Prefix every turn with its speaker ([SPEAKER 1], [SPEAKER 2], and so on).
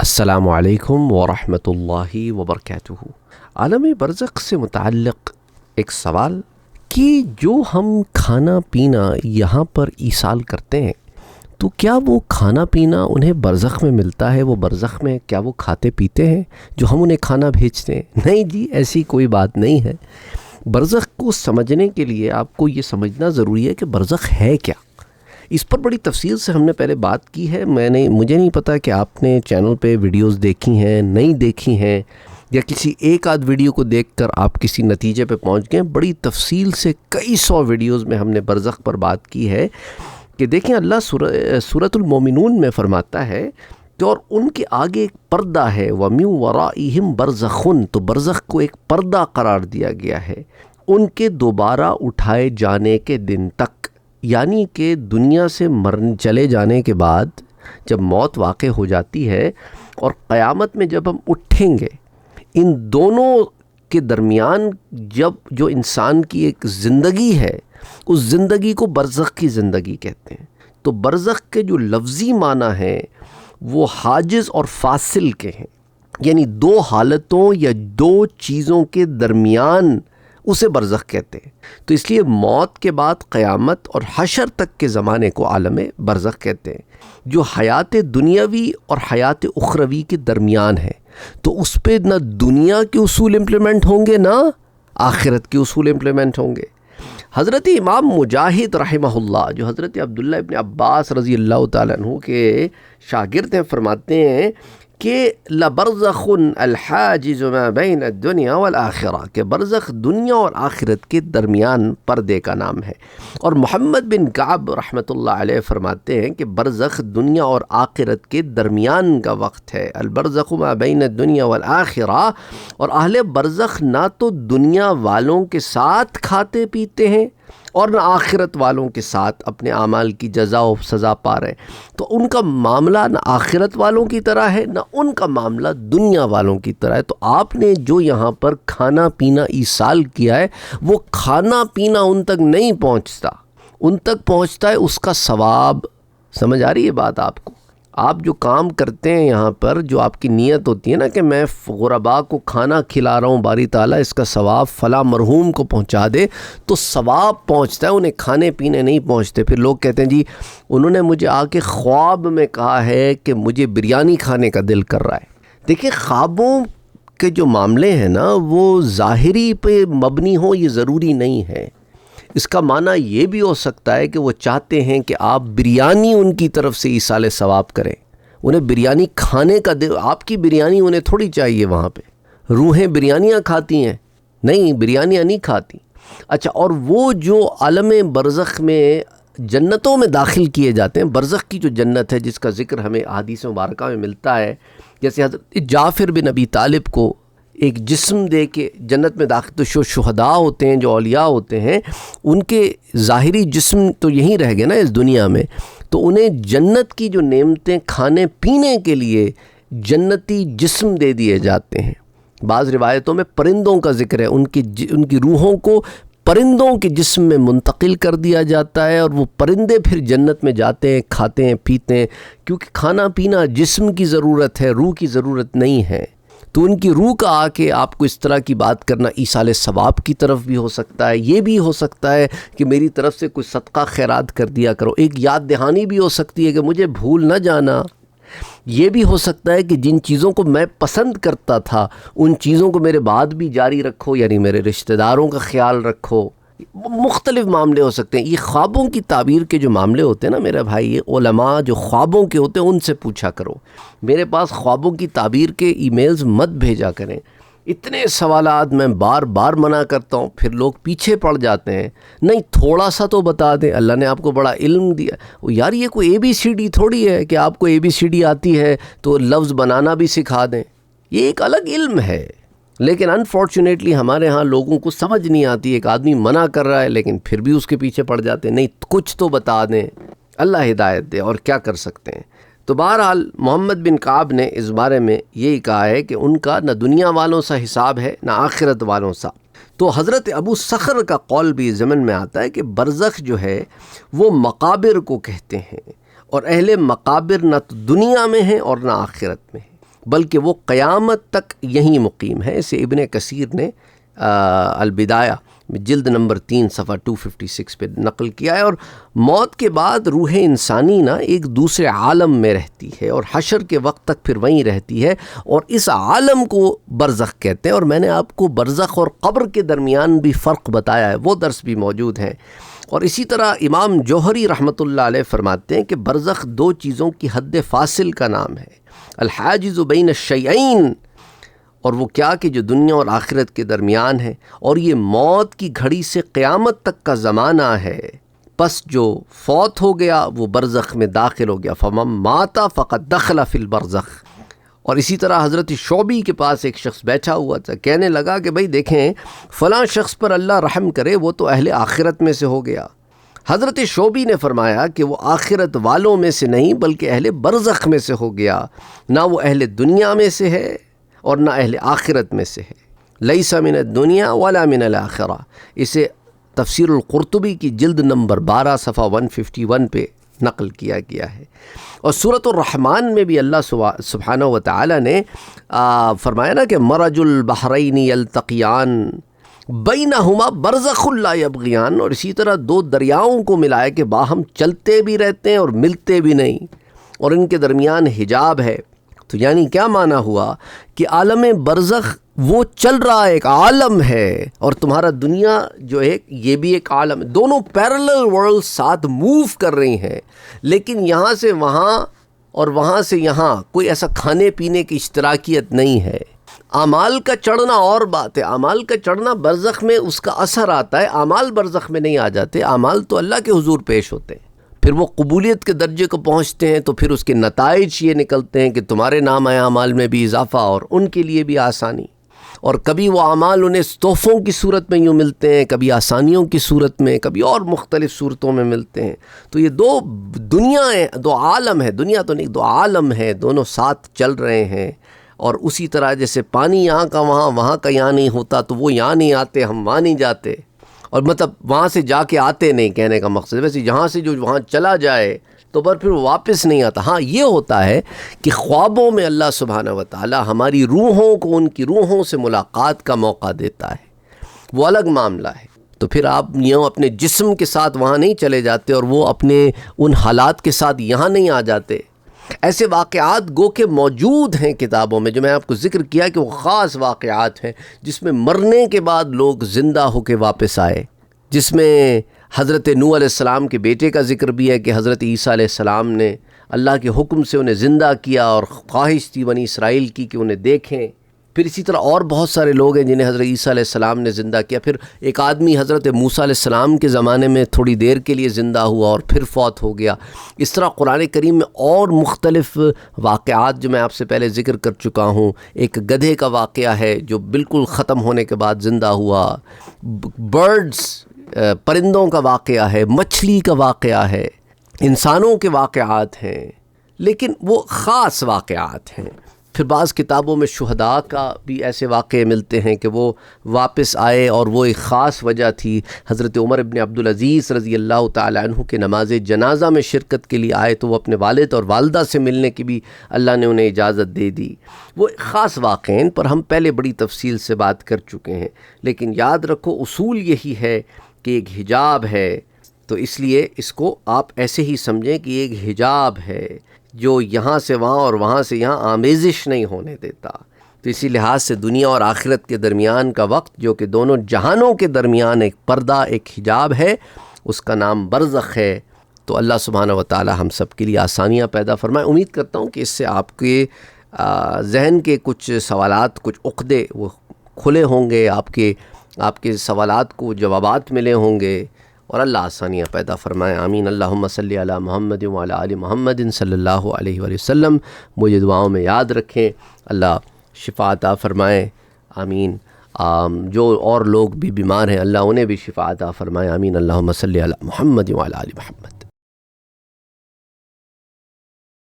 [SPEAKER 1] السلام علیکم ورحمۃ اللہ وبرکاتہ۔ عالم برزخ سے متعلق ایک سوال کہ جو ہم کھانا پینا یہاں پر ایصال کرتے ہیں تو کیا وہ کھانا پینا انہیں برزخ میں ملتا ہے؟ وہ برزخ میں کیا وہ کھاتے پیتے ہیں جو ہم انہیں کھانا بھیجتے ہیں؟ نہیں جی، ایسی کوئی بات نہیں ہے۔ برزخ کو سمجھنے کے لیے آپ کو یہ سمجھنا ضروری ہے کہ برزخ ہے کیا۔ اس پر بڑی تفصیل سے ہم نے پہلے بات کی ہے۔ مجھے نہیں پتا کہ آپ نے چینل پہ ویڈیوز دیکھی ہیں نہیں دیکھی ہیں، یا کسی ایک آدھ ویڈیو کو دیکھ کر آپ کسی نتیجے پہ پہنچ گئے۔ بڑی تفصیل سے کئی سو ویڈیوز میں ہم نے برزخ پر بات کی ہے کہ دیکھیں اللہ سورۃ المومنون میں فرماتا ہے کہ اور ان کے آگے ایک پردہ ہے، وَمِن وَرَائِهِمْ بَرْزَخٌ، تو برزخ کو ایک پردہ قرار دیا گیا ہے ان کے دوبارہ اٹھائے جانے کے دن تک، یعنی کہ دنیا سے چلے جانے کے بعد جب موت واقع ہو جاتی ہے اور قیامت میں جب ہم اٹھیں گے، ان دونوں کے درمیان جو انسان کی ایک زندگی ہے، اس زندگی کو برزخ کی زندگی کہتے ہیں۔ تو برزخ کے جو لفظی معنی ہیں وہ حاجز اور فاصل کے ہیں، یعنی دو حالتوں یا دو چیزوں کے درمیان اسے برزخ کہتے ہیں۔ تو اس لیے موت کے بعد قیامت اور حشر تک کے زمانے کو عالم برزخ کہتے ہیں، جو حیات دنیاوی اور حیات اخروی کے درمیان ہے۔ تو اس پہ نہ دنیا کے اصول امپلیمنٹ ہوں گے نہ آخرت کے اصول امپلیمنٹ ہوں گے۔ حضرت امام مجاہد رحمہ اللہ، جو حضرت عبداللہ ابن عباس رضی اللہ تعالیٰ عنہ کے شاگرد ہیں، فرماتے ہیں کہ لَبَرْزَخٌ الْحَاجِزُ مَا بَيْنَ الدُّنْيَا وَالْآخِرَةِ، کہ برزخ دنیا اور آخرت کے درمیان پردے کا نام ہے۔ اور محمد بن کعب رحمۃ اللہ علیہ فرماتے ہیں کہ برزخ دنیا اور آخرت کے درمیان کا وقت ہے، البرزخ ما بین الدنیا والآخرہ۔ اور اہل برزخ نہ تو دنیا والوں کے ساتھ کھاتے پیتے ہیں اور نہ آخرت والوں کے ساتھ اپنے اعمال کی جزا و سزا پا رہے ہیں۔ تو ان کا معاملہ نہ آخرت والوں کی طرح ہے نہ ان کا معاملہ دنیا والوں کی طرح ہے۔ تو آپ نے جو یہاں پر کھانا پینا ایصال کیا ہے، وہ کھانا پینا ان تک نہیں پہنچتا، ان تک پہنچتا ہے اس کا ثواب۔ سمجھ آ رہی ہے بات آپ کو؟ آپ جو کام کرتے ہیں یہاں پر، جو آپ کی نیت ہوتی ہے نا کہ میں غرباء کو کھانا کھلا رہا ہوں، باری تعالیٰ اس کا ثواب فلاں مرحوم کو پہنچا دے، تو ثواب پہنچتا ہے، انہیں کھانے پینے نہیں پہنچتے۔ پھر لوگ کہتے ہیں جی انہوں نے مجھے آ کے خواب میں کہا ہے کہ مجھے بریانی کھانے کا دل کر رہا ہے۔ دیکھیں، خوابوں کے جو معاملے ہیں نا وہ ظاہری پہ مبنی ہوں، یہ ضروری نہیں ہے۔ اس کا معنی یہ بھی ہو سکتا ہے کہ وہ چاہتے ہیں کہ آپ بریانی ان کی طرف سے ایصال ثواب کریں، انہیں بریانی کھانے کا دل، آپ کی بریانی انہیں تھوڑی چاہیے۔ وہاں پہ روحیں بریانیاں کھاتی ہیں؟ نہیں، بریانیاں نہیں کھاتی۔ اچھا، اور وہ جو عالم برزخ میں جنتوں میں داخل کیے جاتے ہیں، برزخ کی جو جنت ہے جس کا ذکر ہمیں احادیث مبارکہ میں ملتا ہے، جیسے حضرت جعفر بن ابی طالب کو ایک جسم دے کے جنت میں داخل، تو شہداء ہوتے ہیں، جو اولیاء ہوتے ہیں، ان کے ظاہری جسم تو یہیں رہ گئے نا اس دنیا میں، تو انہیں جنت کی جو نعمتیں کھانے پینے کے لیے جنتی جسم دے دیے جاتے ہیں۔ بعض روایتوں میں پرندوں کا ذکر ہے، ان کی روحوں کو پرندوں کے جسم میں منتقل کر دیا جاتا ہے، اور وہ پرندے پھر جنت میں جاتے ہیں، کھاتے ہیں پیتے ہیں، کیونکہ کھانا پینا جسم کی ضرورت ہے، روح کی ضرورت نہیں ہے۔ تو ان کی روح کا آ کے آپ کو اس طرح کی بات کرنا ایصال ثواب کی طرف بھی ہو سکتا ہے، یہ بھی ہو سکتا ہے کہ میری طرف سے کوئی صدقہ خیرات کر دیا کرو، ایک یاد دہانی بھی ہو سکتی ہے کہ مجھے بھول نہ جانا۔ یہ بھی ہو سکتا ہے کہ جن چیزوں کو میں پسند کرتا تھا ان چیزوں کو میرے بعد بھی جاری رکھو، یعنی میرے رشتہ داروں کا خیال رکھو۔ مختلف معاملے ہو سکتے ہیں۔ یہ خوابوں کی تعبیر کے جو معاملے ہوتے ہیں نا میرا بھائی، یہ علماء جو خوابوں کے ہوتے ہیں ان سے پوچھا کرو۔ میرے پاس خوابوں کی تعبیر کے ای میلز مت بھیجا کریں۔ اتنے سوالات میں بار بار منع کرتا ہوں، پھر لوگ پیچھے پڑ جاتے ہیں۔ نہیں، تھوڑا سا تو بتا دیں، اللہ نے آپ کو بڑا علم دیا۔ یار یہ کوئی ABCD تھوڑی ہے کہ آپ کو ABCD آتی ہے تو لفظ بنانا بھی سکھا دیں، یہ ایک الگ علم ہے۔ لیکن انفارچونیٹلی ہمارے ہاں لوگوں کو سمجھ نہیں آتی۔ ایک آدمی منع کر رہا ہے لیکن پھر بھی اس کے پیچھے پڑ جاتے ہیں، نہیں کچھ تو بتا دیں، اللہ ہدایت دے، اور کیا کر سکتے ہیں۔ تو بہرحال محمد بن کعب نے اس بارے میں یہی کہا ہے کہ ان کا نہ دنیا والوں سا حساب ہے نہ آخرت والوں سا۔ تو حضرت ابو صخر کا قول بھی ضمن میں آتا ہے کہ برزخ جو ہے وہ مقابر کو کہتے ہیں، اور اہل مقابر نہ تو دنیا میں ہیں اور نہ آخرت میں ہیں۔ بلکہ وہ قیامت تک یہیں مقیم ہے۔ اسے ابن کثیر نے البدایہ جلد نمبر 3 صفحہ 256 پہ نقل کیا ہے۔ اور موت کے بعد روح انسانی نا ایک دوسرے عالم میں رہتی ہے اور حشر کے وقت تک پھر وہیں رہتی ہے، اور اس عالم کو برزخ کہتے ہیں۔ اور میں نے آپ کو برزخ اور قبر کے درمیان بھی فرق بتایا ہے، وہ درس بھی موجود ہیں۔ اور اسی طرح امام جوہری رحمۃ اللہ علیہ فرماتے ہیں کہ برزخ دو چیزوں کی حد فاصل کا نام ہے، الحاجز بین الشیئین، اور وہ کیا کہ جو دنیا اور آخرت کے درمیان ہے، اور یہ موت کی گھڑی سے قیامت تک کا زمانہ ہے۔ پس جو فوت ہو گیا وہ برزخ میں داخل ہو گیا، فمن مات فقد دخل فی البرزخ۔ اور اسی طرح حضرت شعبی کے پاس ایک شخص بیٹھا ہوا تھا، کہنے لگا کہ بھئی دیکھیں فلاں شخص پر اللہ رحم کرے، وہ تو اہل آخرت میں سے ہو گیا۔ حضرت شعبی نے فرمایا کہ وہ آخرت والوں میں سے نہیں بلکہ اہل برزخ میں سے ہو گیا، نہ وہ اہل دنیا میں سے ہے اور نہ اہل آخرت میں سے ہے۔ لیس من الدنیا ولا من الآخرہ، اسے تفسیر القرطبی کی جلد نمبر 12 صفحہ 151 پہ نقل کیا گیا ہے۔ اور سورۃ الرحمن میں بھی اللہ سبحانہ و تعالی نے فرمایا نا کہ مرج البحرین یلتقیان بینہما برزخ لا یبغیان، اور اسی طرح دو دریاؤں کو ملایا کہ باہم چلتے بھی رہتے ہیں اور ملتے بھی نہیں، اور ان کے درمیان حجاب ہے۔ تو یعنی کیا معنی ہوا کہ عالم برزخ وہ چل رہا ایک عالم ہے، اور تمہارا دنیا جو ہے یہ بھی ایک عالم ہے، دونوں پیرلل ورلڈ ساتھ موو کر رہی ہیں، لیکن یہاں سے وہاں اور وہاں سے یہاں کوئی ایسا کھانے پینے کی اشتراکیت نہیں ہے۔ اعمال کا چڑھنا اور بات ہے، اعمال کا چڑھنا برزخ میں اس کا اثر آتا ہے، اعمال برزخ میں نہیں آ جاتے، اعمال تو اللہ کے حضور پیش ہوتے ہیں، پھر وہ قبولیت کے درجے کو پہنچتے ہیں، تو پھر اس کے نتائج یہ نکلتے ہیں کہ تمہارے نام اعمال میں بھی اضافہ اور ان کے لیے بھی آسانی، اور کبھی وہ اعمال انہیں تحفوں کی صورت میں یوں ملتے ہیں، کبھی آسانیوں کی صورت میں، کبھی اور مختلف صورتوں میں ملتے ہیں۔ تو یہ دو دنیا ہیں، دو عالم ہے، دنیا تو نہیں، دو عالم ہے، دونوں ساتھ چل رہے ہیں۔ اور اسی طرح جیسے پانی یہاں کا وہاں، وہاں کا یہاں نہیں ہوتا، تو وہ یہاں نہیں آتے، ہم وہاں نہیں جاتے، اور مطلب وہاں سے جا کے آتے نہیں، کہنے کا مقصد ویسے یہاں سے جو وہاں چلا جائے تو پھر وہ واپس نہیں آتا۔ ہاں یہ ہوتا ہے کہ خوابوں میں اللہ سبحانہ و تعالی ہماری روحوں کو ان کی روحوں سے ملاقات کا موقع دیتا ہے، وہ الگ معاملہ ہے۔ تو پھر آپ یوں اپنے جسم کے ساتھ وہاں نہیں چلے جاتے، اور وہ اپنے ان حالات کے ساتھ یہاں نہیں آ جاتے۔ ایسے واقعات گو کہ موجود ہیں کتابوں میں، جو میں آپ کو ذکر کیا کہ وہ خاص واقعات ہیں جس میں مرنے کے بعد لوگ زندہ ہو کے واپس آئے، جس میں حضرت نوح علیہ السلام کے بیٹے کا ذکر بھی ہے کہ حضرت عیسیٰ علیہ السلام نے اللہ کے حکم سے انہیں زندہ کیا، اور خواہش تھی بنی اسرائیل کی کہ انہیں دیکھیں۔ پھر اسی طرح اور بہت سارے لوگ ہیں جنہیں حضرت عیسیٰ علیہ السلام نے زندہ کیا۔ پھر ایک آدمی حضرت موسیٰ علیہ السلام کے زمانے میں تھوڑی دیر کے لیے زندہ ہوا اور پھر فوت ہو گیا۔ اس طرح قرآن کریم میں اور مختلف واقعات جو میں آپ سے پہلے ذکر کر چکا ہوں۔ ایک گدھے کا واقعہ ہے جو بالکل ختم ہونے کے بعد زندہ ہوا، برڈز پرندوں کا واقعہ ہے، مچھلی کا واقعہ ہے، انسانوں کے واقعات ہیں، لیکن وہ خاص واقعات ہیں۔ پھر بعض کتابوں میں شہداء کا بھی ایسے واقعے ملتے ہیں کہ وہ واپس آئے، اور وہ ایک خاص وجہ تھی۔ حضرت عمر بن عبدالعزیز رضی اللہ تعالی عنہ کے نماز جنازہ میں شرکت کے لیے آئے، تو وہ اپنے والد اور والدہ سے ملنے کی بھی اللہ نے انہیں اجازت دے دی۔ وہ خاص واقعے ہیں، پر ہم پہلے بڑی تفصیل سے بات کر چکے ہیں، لیکن یاد رکھو اصول یہی ہے کہ ایک حجاب ہے، تو اس لیے اس کو آپ ایسے ہی سمجھیں کہ ایک حجاب ہے جو یہاں سے وہاں اور وہاں سے یہاں آمیزش نہیں ہونے دیتا۔ تو اسی لحاظ سے دنیا اور آخرت کے درمیان کا وقت، جو کہ دونوں جہانوں کے درمیان ایک پردہ، ایک حجاب ہے، اس کا نام برزخ ہے۔ تو اللہ سبحانہ و تعالی ہم سب کے لیے آسانیاں پیدا فرمائے۔ امید کرتا ہوں کہ اس سے آپ کے ذہن کے کچھ سوالات، کچھ عقدے وہ کھلے ہوں گے، آپ کے سوالات کو جوابات ملے ہوں گے، اور اللہ آسانیاں پیدا فرمائے۔ آمین۔ اللہم صلی علی محمد وعلی آل محمد صلی اللہ علیہ وآلہ وسلم۔ مجھے دعاؤں میں یاد رکھیں، اللہ شفا عطا فرمائے۔ آمین۔ جو اور لوگ بھی بیمار ہیں اللہ انہیں بھی شفا عطا فرمائے۔ آمین۔ اللہم صلی علی محمد وعلی آل محمد۔